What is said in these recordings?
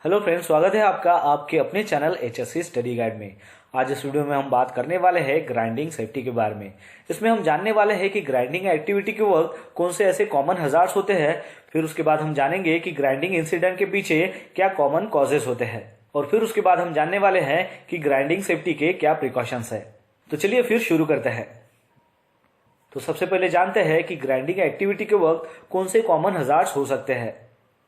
Hello friends, स्वागत है आपका आपके अपने चैनल HSC स्टडी गाइड में। आज इस वीडियो में हम बात करने वाले हैं ग्राइंडिंग सेफ्टी के बारे में। इसमें हम जानने वाले हैं कि ग्राइंडिंग एक्टिविटी के वक्त कौन से ऐसे कॉमन हजार्ड्स होते हैं। फिर उसके बाद हम जानेंगे कि ग्राइंडिंग इंसिडेंट के पीछे क्या कॉमन कॉजेस होते हैं, और फिर उसके बाद हम जानने वाले हैं कि ग्राइंडिंग सेफ्टी के क्या प्रिकॉशंस है। तो चलिए फिर शुरू करते हैं। तो सबसे पहले जानते हैं कि ग्राइंडिंग एक्टिविटी के वक्त कौन से कॉमन हजार्ड्स हो सकते हैं।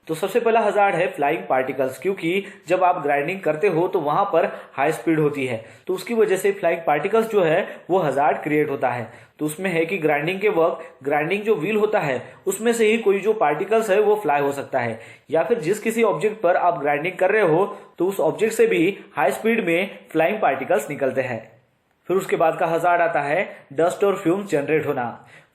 तो सबसे पहला हजार्ड है फ्लाइंग पार्टिकल्स, क्योंकि जब आप ग्राइंडिंग करते हो तो वहां पर हाई स्पीड होती है, तो उसकी वजह से फ्लाइंग पार्टिकल्स जो है वो हजार्ड क्रिएट होता है। तो उसमें है कि ग्राइंडिंग के वक्त ग्राइंडिंग जो व्हील होता है उसमें से ही कोई जो पार्टिकल्स है वो फ्लाई हो सकता है, या फिर जिस किसी ऑब्जेक्ट पर आप ग्राइंडिंग कर रहे हो तो उस ऑब्जेक्ट से भी हाई स्पीड में फ्लाइंग पार्टिकल्स निकलते हैं। फिर उसके बाद का हजार्ड आता है डस्ट और फ्यूम्स जनरेट होना।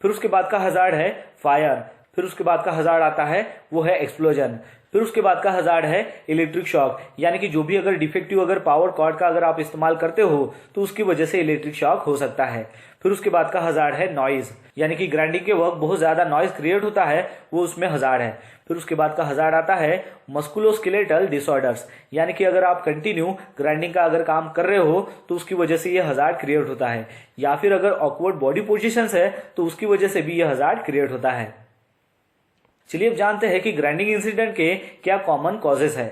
फिर उसके बाद का हजार्ड है फायर। फिर उसके बाद का हजार्ड आता है वो है एक्सप्लोजन। फिर उसके बाद का हजार्ड है इलेक्ट्रिक शॉक, यानी कि जो भी अगर डिफेक्टिव अगर पावर कॉर्ड का अगर आप इस्तेमाल करते हो तो उसकी वजह से इलेक्ट्रिक शॉक हो सकता है। फिर उसके बाद का हजार्ड है नॉइज, यानी कि ग्राइंडिंग के वक्त बहुत ज्यादा नॉइज क्रिएट होता है, वो उसमें हजार्ड है। फिर उसके बाद का हजार्ड आता है मस्कुलोस्केलेटल डिसऑर्डर्स, यानी कि अगर आप कंटिन्यू ग्राइंडिंग का अगर काम कर रहे हो तो उसकी वजह से ये हजार्ड क्रिएट होता है, या फिर अगर ऑकवर्ड बॉडी पोजिशंस है तो उसकी वजह से भी ये हजार्ड क्रिएट होता है। चलिए अब जानते हैं कि ग्राइंडिंग इंसिडेंट के क्या कॉमन कॉजेस है।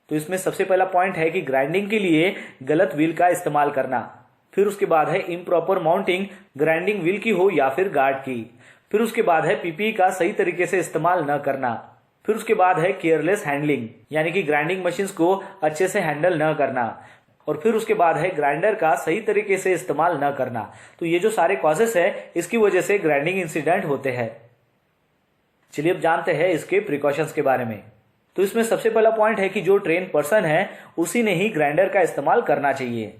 तो इसमें सबसे पहला पॉइंट है कि ग्राइंडिंग के लिए गलत व्हील का इस्तेमाल करना। फिर उसके बाद है इम्प्रॉपर माउंटिंग, ग्राइंडिंग व्हील की हो या फिर गार्ड की। फिर उसके बाद है पीपीई का सही तरीके से इस्तेमाल न करना। फिर उसके बाद है केयरलेस हैंडलिंग, यानी कि ग्राइंडिंग मशीन्स को अच्छे से हैंडल न करना। और फिर उसके बाद है ग्राइंडर का सही तरीके से इस्तेमाल न करना। तो ये जो सारे कॉजेस है इसकी वजह से ग्राइंडिंग इंसिडेंट होते हैं। चलिए अब जानते हैं इसके प्रिकॉशंस के बारे में। तो इसमें सबसे पहला पॉइंट है कि जो ट्रेन पर्सन है उसी ने ही ग्राइंडर का इस्तेमाल करना चाहिए।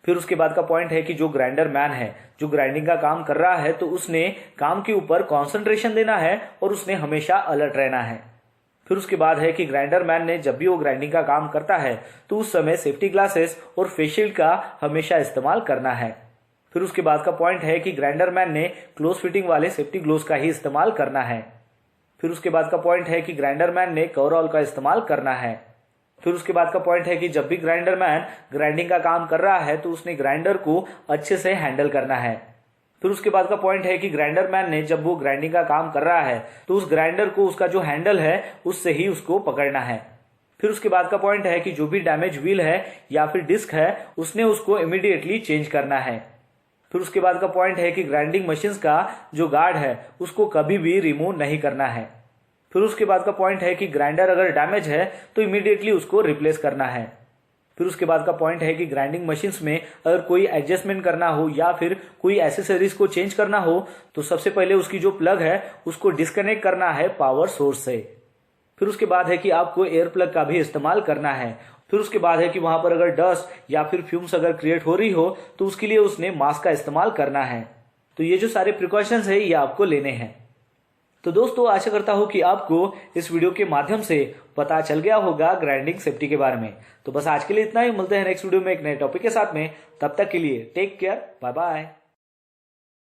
फिर उसके बाद का पॉइंट है कि जो ग्राइंडर मैन है, जो ग्राइंडिंग का काम कर रहा है, तो उसने काम के ऊपर कॉन्सेंट्रेशन देना है और उसने हमेशा अलर्ट रहना है। फिर उसके बाद है कि ग्राइंडर मैन ने जब भी वो ग्राइंडिंग का काम करता है तो उस समय सेफ्टी ग्लासेस और फेस शील्ड का हमेशा इस्तेमाल करना है। फिर उसके बाद का पॉइंट है कि ग्राइंडर मैन ने क्लोज फिटिंग वाले सेफ्टी ग्लोव्स का ही इस्तेमाल करना है। फिर उसके बाद का पॉइंट है कि ग्राइंडर मैन ने कवरऑल का इस्तेमाल करना है। फिर उसके बाद का पॉइंट है कि जब भी ग्राइंडर मैन ग्राइंडिंग का काम कर रहा है तो उसने ग्राइंडर को अच्छे से हैंडल करना है। फिर उसके बाद का पॉइंट है कि ग्राइंडर मैन ने जब वो ग्राइंडिंग का काम कर रहा है तो उस ग्राइंडर को उसका जो हैंडल है उससे ही उसको पकड़ना है। फिर उसके बाद का पॉइंट है कि जो भी डैमेज व्हील है या फिर डिस्क है उसने उसको इमीडिएटली चेंज करना है। फिर उसके बाद का पॉइंट है कि ग्राइंडिंग मशीन्स का जो गार्ड है उसको कभी भी रिमूव नहीं करना है। फिर उसके बाद का पॉइंट है कि ग्राइंडर अगर डैमेज है तो इमीडिएटली उसको रिप्लेस करना है। फिर उसके बाद का पॉइंट है कि ग्राइंडिंग मशीन्स में अगर कोई एडजस्टमेंट करना हो या फिर कोई एसेसरीज को चेंज करना हो तो सबसे पहले उसकी जो प्लग है उसको डिस्कनेक्ट करना है पावर सोर्स से। फिर उसके बाद है कि आपको एयर प्लग का भी इस्तेमाल करना है। फिर उसके बाद है कि वहां पर अगर डस्ट या फिर फ्यूम्स अगर क्रिएट हो रही हो तो उसके लिए उसने मास्क का इस्तेमाल करना है। तो ये जो सारे प्रिकॉशंस है ये आपको लेने हैं। तो दोस्तों, आशा करता हूं कि आपको इस वीडियो के माध्यम से पता चल गया होगा ग्राइंडिंग सेफ्टी के बारे में। तो बस आज के लिए इतना ही, मिलते हैं नेक्स्ट वीडियो में एक नए टॉपिक के साथ में। तब तक के लिए टेक केयर, बाय बाय।